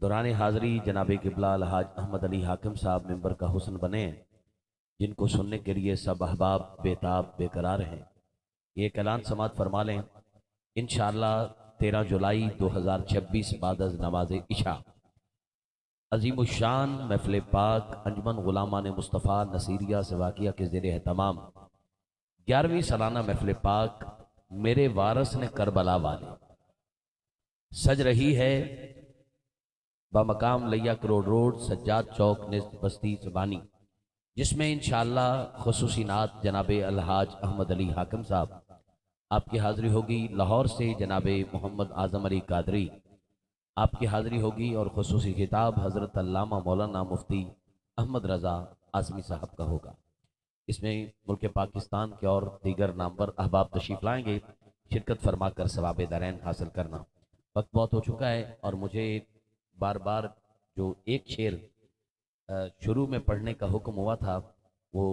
دوران حاضری جناب قبلہ الحاج احمد علی حاکم صاحب ممبر کا حسن بنے ہیں، جن کو سننے کے لیے سب احباب بے قرار ہیں۔ یہ ایک اعلان سماعت فرما لیں۔ انشاءاللہ 13 جولائی 2026 بعد از نماز عشاء عظیم الشان محفل پاک انجمن غلامان مصطفیٰ نصیریہ سواقیہ کے زیر اہتمام 11ویں سالانہ محفل پاک میرے وارث نے کربلا والے سج رہی ہے بمقام لیا کروڑ روڈ سجاد چوک نزد بستی زبانی، جس میں انشاءاللہ خصوصی نعت جناب الحاج احمد علی حاکم صاحب آپ کی حاضری ہوگی۔ لاہور سے جناب محمد اعظم علی قادری آپ کی حاضری ہوگی، اور خصوصی خطاب حضرت علامہ مولانا مفتی احمد رضا اعظمی صاحب کا ہوگا۔ اس میں ملک پاکستان کے اور دیگر نامور احباب تشریف لائیں گے، شرکت فرما کر ثواب دارین حاصل کرنا۔ وقت بہت ہو چکا ہے، اور مجھے بار بار جو ایک شعر شروع میں پڑھنے کا حکم ہوا تھا وہ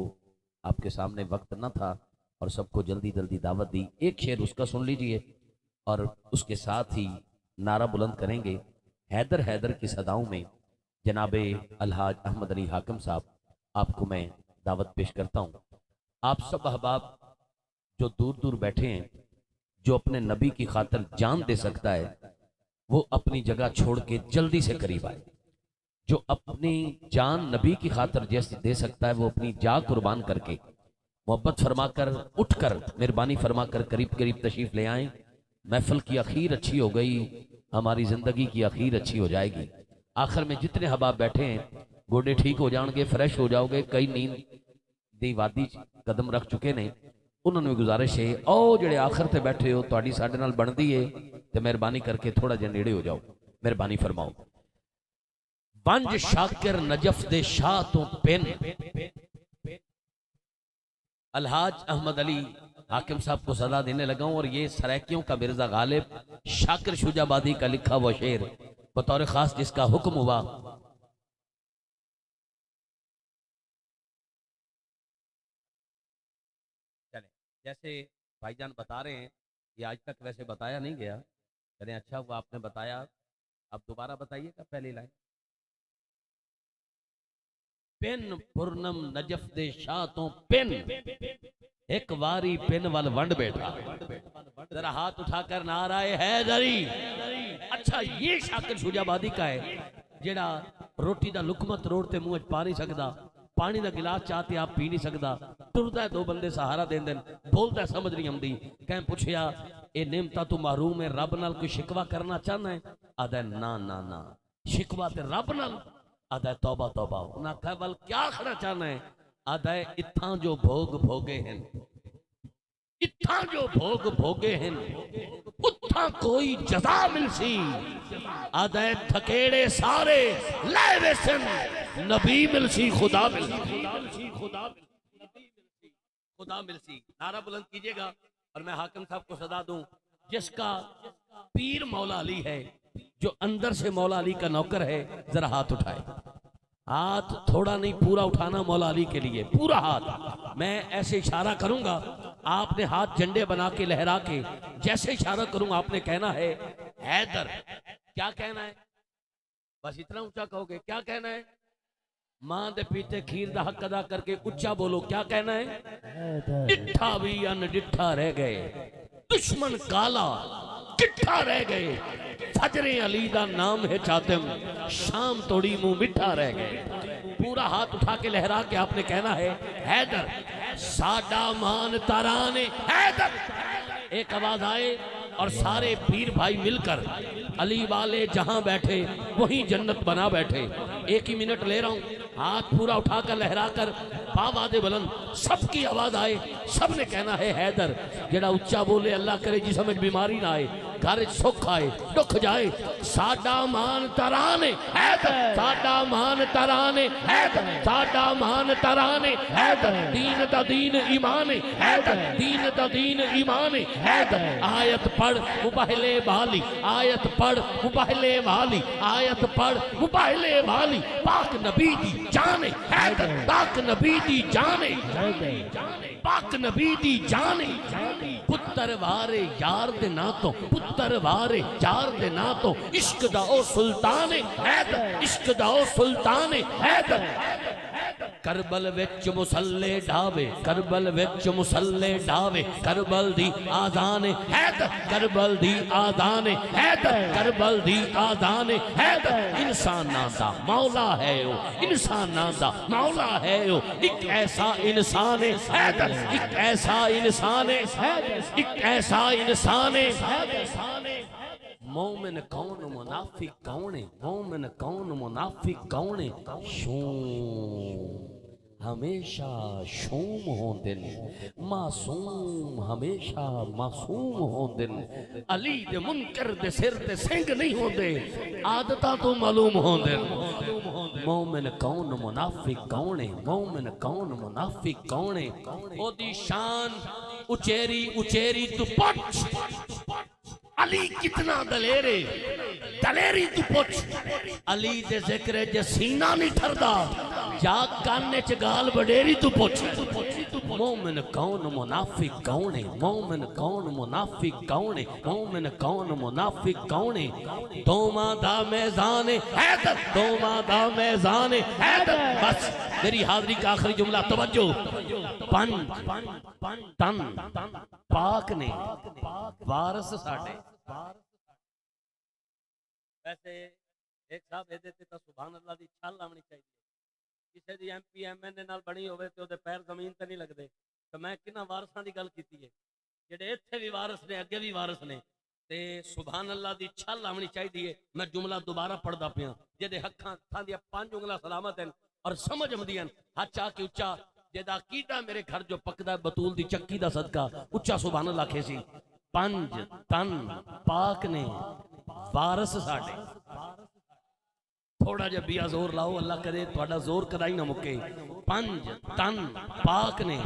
آپ کے سامنے وقت نہ تھا، اور سب کو جلدی جلدی دعوت دی۔ ایک شعر اس کا سن لیجئے، اور اس کے ساتھ ہی نعرہ بلند کریں گے۔ حیدر حیدر کی صداؤں میں جناب الحاج احمد علی حاکم صاحب آپ کو میں دعوت پیش کرتا ہوں۔ آپ سب احباب جو دور دور بیٹھے ہیں، جو اپنے نبی کی خاطر جان دے سکتا ہے وہ اپنی جگہ چھوڑ کے جلدی سے قریب آئے۔ جو اپنی جان نبی کی خاطر جیسے دے سکتا ہے وہ اپنی جان قربان کر کے محبت فرما کر اٹھ کر مہربانی فرما کر قریب قریب تشریف لے آئیں۔ محفل کی اخیر اچھی ہو گئی، ہماری زندگی کی اخیر اچھی ہو جائے گی۔ آخر میں جتنے احباب بیٹھے ہیں گوڈے ٹھیک ہو جان گے، فریش ہو جاؤ گے، کئی نیند دی وادی قدم رکھ چکے نے، انہوں نے گزارش ہے او جڑے آخر تے بیٹھے ہو تہاڈی ساڈے نال بندی ہے تے مہربانی کر کے تھوڑا جہا نیڑے ہو جاؤ، مہربانی فرماؤ۔ ونج شاکر نجف دے شاہ تو پن الحاج احمد علی حاکم صاحب کو صدا دینے لگا ہوں، اور یہ سرائکیوں کا مرزا غالب شاکر شجاع آبادی کا لکھا ہوا شعر بطور خاص جس کا حکم ہوا۔ چلیں، جیسے بھائی جان بتا رہے ہیں، یہ آج تک ویسے بتایا نہیں گیا، چلیں اچھا وہ آپ نے بتایا، اب دوبارہ بتائیے گا پہلی لائن۔ پن پورنم نجف دے شاہ تو پن ایک واری پن وال ونڈ بیٹھا، ذرا ہاتھ اٹھا کر نعرہ حیدری۔ اچھا یہ شاکر شجاع آبادی کا ہے جڑا روٹی دا لقمت روڑ تے منہ پا نہیں سکدا، پانی دا گلاس چاہتے آپ پی نہیں سکدا، ٹردا ہے دو بندے سہارا دین دن، بولتا ہے سمجھ نہیں آمدی۔ کہیں پوچھیا اے نعمتاں تو محروم ہے، رب نال کوئی شکوہ کرنا چاہنا ہے؟ آدھا نا نا نا، شکوہ تے رب نال، آدھا توبہ توبہ۔ انہاں کہا بل کیا کھڑا چاہنا ہے؟ آدھا اتھاں جو بھوگ بھوگے ہیں، اتھاں جو بھوگ بھوگے ہیں اتھاں کوئی جزا مل سی، آدھا تھکیڑے سارے لے ویسن نبی مل سی، خدا مل سی، خدا مل سی۔ نعرہ بلند کیجئے گا اور میں حاکم صاحب کو صدا دوں۔ جس کا پیر مولا علی ہے، جو اندر سے مولا علی کا نوکر ہے، ذرا ہاتھ اٹھائے۔ ہاتھ تھوڑا نہیں پورا اٹھانا مولا علی کے لیے، پورا ہاتھ۔ میں ایسے اشارہ کروں گا، آپ نے ہاتھ جھنڈے بنا کے لہرا کے جیسے اشارہ کروں آپ نے کہنا ہے حیدر۔ کیا کہنا ہے؟ بس اتنا اونچا کہو گے۔ کیا کہنا ہے؟ ماں دے پیتے کھیر دا حق ادا کر کے اونچا بولو۔ کیا کہنا ہے؟ ڈٹھا بھی ان ڈٹھا رہ گئے، دشمن کالا کٹھا رہ گئے، فجر علی دا نام ہے چاتم، شام توڑی منہ مٹھا رہ گئے۔ پورا ہاتھ اٹھا کے لہرا کے آپ نے کہنا ہے حیدر ساڈا مان تارانے حیدر۔ ایک آواز آئے اور سارے پیر بھائی مل کر علی والے جہاں بیٹھے وہیں جنت بنا بیٹھے۔ ایک ہی منٹ لے رہا ہوں، ہاتھ پورا اٹھا کر لہرا کر باواد بلند سب کی آواز آئے، سب نے کہنا ہے حیدر۔ جڑا اچھا بولے اللہ کرے جی سمجھ بیماری نہ آئے، گھر سکھ آئے، دکھ جائے، ساڈا مان ترانے حیدر، ساڈا مان ترانے حیدر، ساڈا مان ترانے حیدر، دین دا دین ایمان حیدر، دین دا دین ایمان حیدر۔ آیت پڑھ مباہلے والی، آیت پڑھ مباہلے والی، آیت پڑھ مباہلے والی، پاک نبی دی جان حیدر، پاک نبی دی جان، پاک نبی دی جان۔ پتر وارے یار دے نا تو پتر وارے چار دے نا تو عشق دا او سلطان حیدر عشق دا او سلطان حیدر کربل وچ مسلے ڈھاوے کربل وچ مسلے ڈھاوے کربل دی آذان حیدر کربل دی آذان حیدر کربل دی آذان حیدر انساناں دا مولا ہے او انساناں دا مولا ہے او ایک ایسا انسان حیدر ایک ایسا انسان حیدر ایک ایسا انسان مومن کون منافق کون مومن کون منافق کون شوم ہمیشہ شوم ہوندے معصوم ہمیشہ معصوم ہوندے علی دے منکر دے سر تے سنگ نہیں ہوندے عادتاں تو معلوم ہوندے مومن کون منافق کون مومن کون منافق کون او دی شان اچیری اچیری تو پچ علی کتنا دلیرے دلیری تو پوچھ علی دے ذکر جے سینہ نہیں ٹھردا جا کانے چ گال بڑیری تو پوچھ مومن کون منافق کون مومن کون منافق کون مومن کون منافق کون دوما دا میزان حیدر دوما دا میزان حیدر بس میری حاضری کا آخری جملہ توجہ تن پاک نے وارث ساڑھے ویسے ایک صاحب ہے دیتے تا سبحان اللہ دی چھال آمنی چاہیے کسے دی ایم پی ایم این نال بڑی ہوئے تے دے پیر زمین تے نہیں لگ دے تو میں کنا وارثاں دی گل کیتی ہے جڑے ایتھے بھی وارث نے اگے بھی وارث نے تے سبحان اللہ دی چھال آمنی چاہیے میں جملہ دوبارہ پڑھ دا پیا جدے حقاں تھا دیا 5 انگلا سلامت ہیں اور سمجھ ہمدی ہیں ہاتھ چاہ کے اچھا جدہ عقیدہ میرے گھر جو پکدا ہے بطول دی چکی دا صدقہ اچھا سبحان اللہ کھیسی پنج تن پاک نے وارث ساڑے تھوڑا جب بیا زور لاؤ اللہ کرے تھوڑا زور کرائی نہ مکے پنج تن پاک نے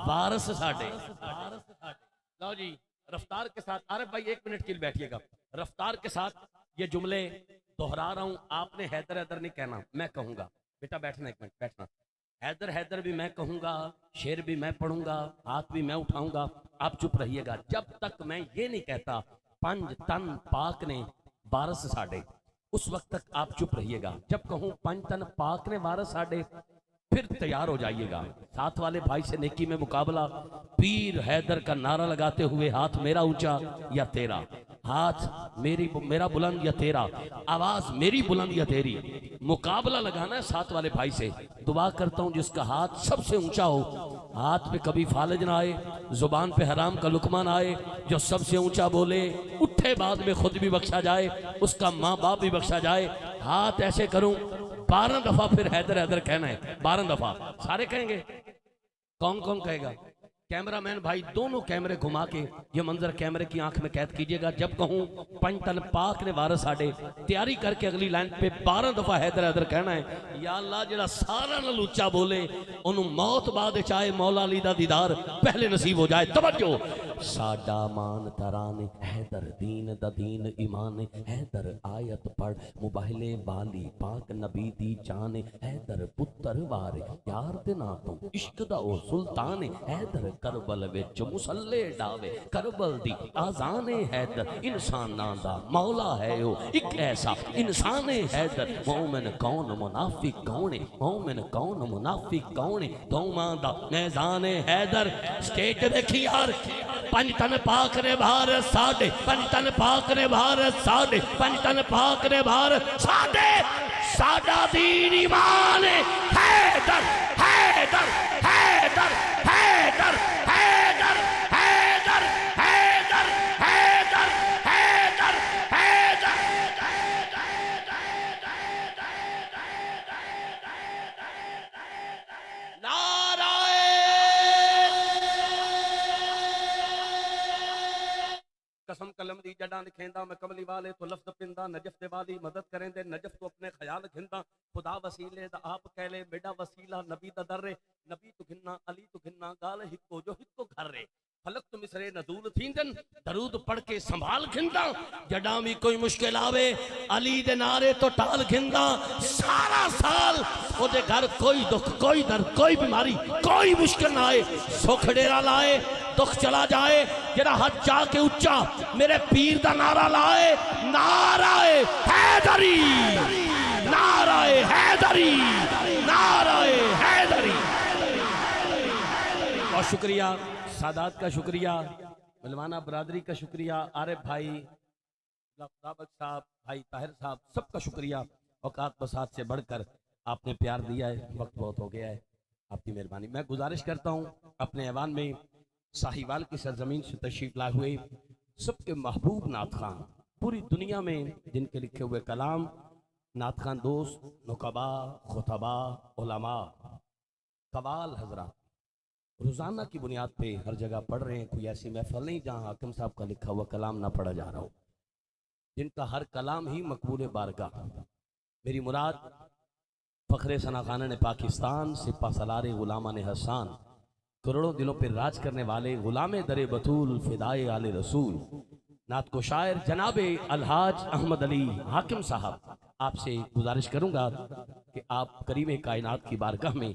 وارث ساڑے لاؤ جی رفتار کے ساتھ عارف بھائی 1 منٹ کے لیے بیٹھیے گا رفتار کے ساتھ یہ جملے دہرا رہا ہوں آپ نے حیدر حیدر نہیں کہنا میں کہوں گا بیٹا بیٹھنا 1 منٹ بیٹھنا حیدر حیدر بھی میں کہوں گا شعر بھی میں پڑھوں گا ہاتھ بھی میں اٹھاؤں گا آپ چپ رہیے گا جب تک میں یہ نہیں کہتا پنج تن پاک نے وارث ساڑے اس وقت تک آپ چپ رہیے گا جب کہوں پنج تن پاک نے وارث ساڑے پھر تیار ہو جائیے گا ساتھ والے بھائی سے نیکی میں مقابلہ پیر حیدر کا نعرہ لگاتے ہوئے ہاتھ میرا اونچا یا تیرا ہاتھ میرا بلند یا تیرا آواز میری بلند یا تیری مقابلہ لگانا ہے ساتھ والے بھائی سے دعا کرتا ہوں جس کا ہاتھ سب سے اونچا ہو ہاتھ پہ کبھی فالج نہ آئے زبان پہ حرام کا لقمہ نہ آئے جو سب سے اونچا بولے اٹھے بعد میں خود بھی بخشا جائے اس کا ماں باپ بھی بخشا جائے ہاتھ ایسے کروں 12 دفعہ پھر حیدر حیدر کہنا ہے 12 دفعہ سارے کہیں گے کون کون کہے گا کیمرہ مین بھائی دونوں کیمرے گھما کے یہ منظر کیمرے کی آنکھ میں قید کیجئے گا جب کہوں پنج تن پاک نے وارث ساڑے تیاری کر کے اگلی لائن پہ 12 دفعہ حیدر حیدر کہنا ہے یا اللہ جڑا سارا نہ لوچا بولے انہوں موت بعد چاہے مولا علی دا دیدار پہلے نصیب ہو جائے توجہ ساڈا مان تران حیدر دین دا دین ایمان حیدر آیت پڑھ موبائل والی پاک نبی دی جان حیدر پتر وارے یار دے نا تو عشق دا او سلطان حیدر کربل وچ مسلے ڈاوے کربل دی آزان حیدر انساناں دا مولا ہے او ایک ایسا انسان حیدر مومن کون منافق کون مومن کون منافق کون دوماں دا میزان حیدر سٹیج دیکھی یار پنج تن پاک نے بھار ساڑے پنج تن پاک نے بھار ساڑے پنج تن پاک نے بھار ساڑے ساڑا دین ایمان حیدر حیدر حیدر حیدر حیدر حیدر حیدر حیدر حیدر حیدر نعرہ قسم قلم دی جڑاں لکھیندا میں کملی والے تو لفظ پندا نجف دے والی مدد کریں دے نجف تو اپنے خیال گھندا خدا وسیلے دا آپ کہہ لے میڈا وسیلہ نبی دا در رے نبی تو گھننا علی تو گھننا گال ہکو جو ہکو گھر رے خلق تو مصرے نزول تھیندن درود پڑھ کے سنبھال گھندا جڑاں بھی کوئی مشکل آوے علی دے نعرے تو ٹال گھندا سارا سال او دے گھر کوئی دکھ کوئی در کوئی بیماری کوئی مشکل نہ آئے سکھ ڈیرا لائے دکھ چلا جائے جڑا ہاتھ جا کے اچا میرے پیر دا نعرہ لائے نعرہ حیدری نعرہ حیدری نعرہ حیدری۔ اور شکریہ سادات کا شکریہ، ملوانہ برادری کا شکریہ، عارف بھائی، خدابت صاحب، بھائی طاہر صاحب، سب کا شکریہ۔ اوقات بسات سے بڑھ کر آپ نے پیار دیا ہے، وقت بہت ہو گیا ہے، آپ کی مہربانی۔ میں گزارش کرتا ہوں اپنے ایوان میں ساہیوال کی سرزمین سے تشریف لائے ہوئے سب کے محبوب نعت خواں پوری دنیا میں جن کے لکھے ہوئے کلام نعت خواں دوست، نقبا، خطبا، علماء، قوال حضرات روزانہ کی بنیاد پہ ہر جگہ پڑھ رہے ہیں۔ کوئی ایسی محفل نہیں جہاں حاکم صاحب کا لکھا ہوا کلام نہ پڑھا جا رہا ہو، جن کا ہر کلام ہی مقبول بارگاہ۔ میری مراد فخر ثنا خانہ نے پاکستان، سپہ سالار غلامان حسان، کروڑوں دلوں پہ راج کرنے والے غلام در بطول فدائے آل رسول، نعت کو شاعر جناب الحاج احمد علی حاکم صاحب، آپ سے گزارش کروں گا کہ آپ کریم کائنات کی بارگاہ میں،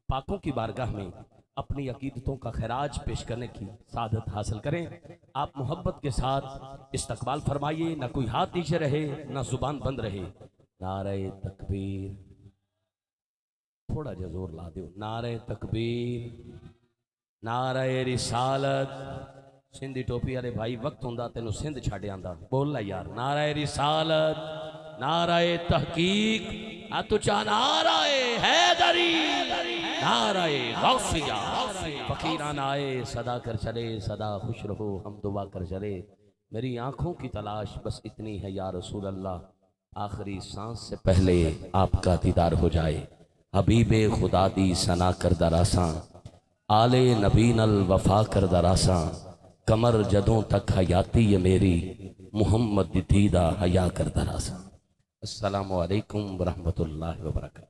پاکوں کی بارگاہ میں اپنی عقیدتوں کا خراج پیش کرنے کی سعادت حاصل کریں۔ آپ محبت کے ساتھ استقبال فرمائیے، نہ کوئی ہاتھ نیچے رہے نہ زبان بند رہے۔ نعرہ تکبیر، تھوڑا جا زور لا دیو، نعرہ تکبیر، نعرہ رسالت۔ سندھی ٹوپی والے بھائی وقت ہوندا تینوں سندھ چھڈ آندا، بول لا یار، نعرہ رسالت، نعرہ تحقیق، تو چاہ نعرہ حیدری، نعرہ غوثیہ۔ فقیران آئے صدا کر چلے، صدا خوش رہو ہم دعا کر چلے، میری آنکھوں کی تلاش بس اتنی ہے یا رسول اللہ، آخری سانس سے پہلے آپ کا دیدار ہو جائے۔ حبیب خدا دی ثنا کردہ راساں، آل نبی نل وفا کردہ راساں، کمر جدوں تک حیاتی ہے میری، محمد دیدہ حیا کردہ راساں۔ السلام علیکم ورحمۃ اللہ وبرکاتہ۔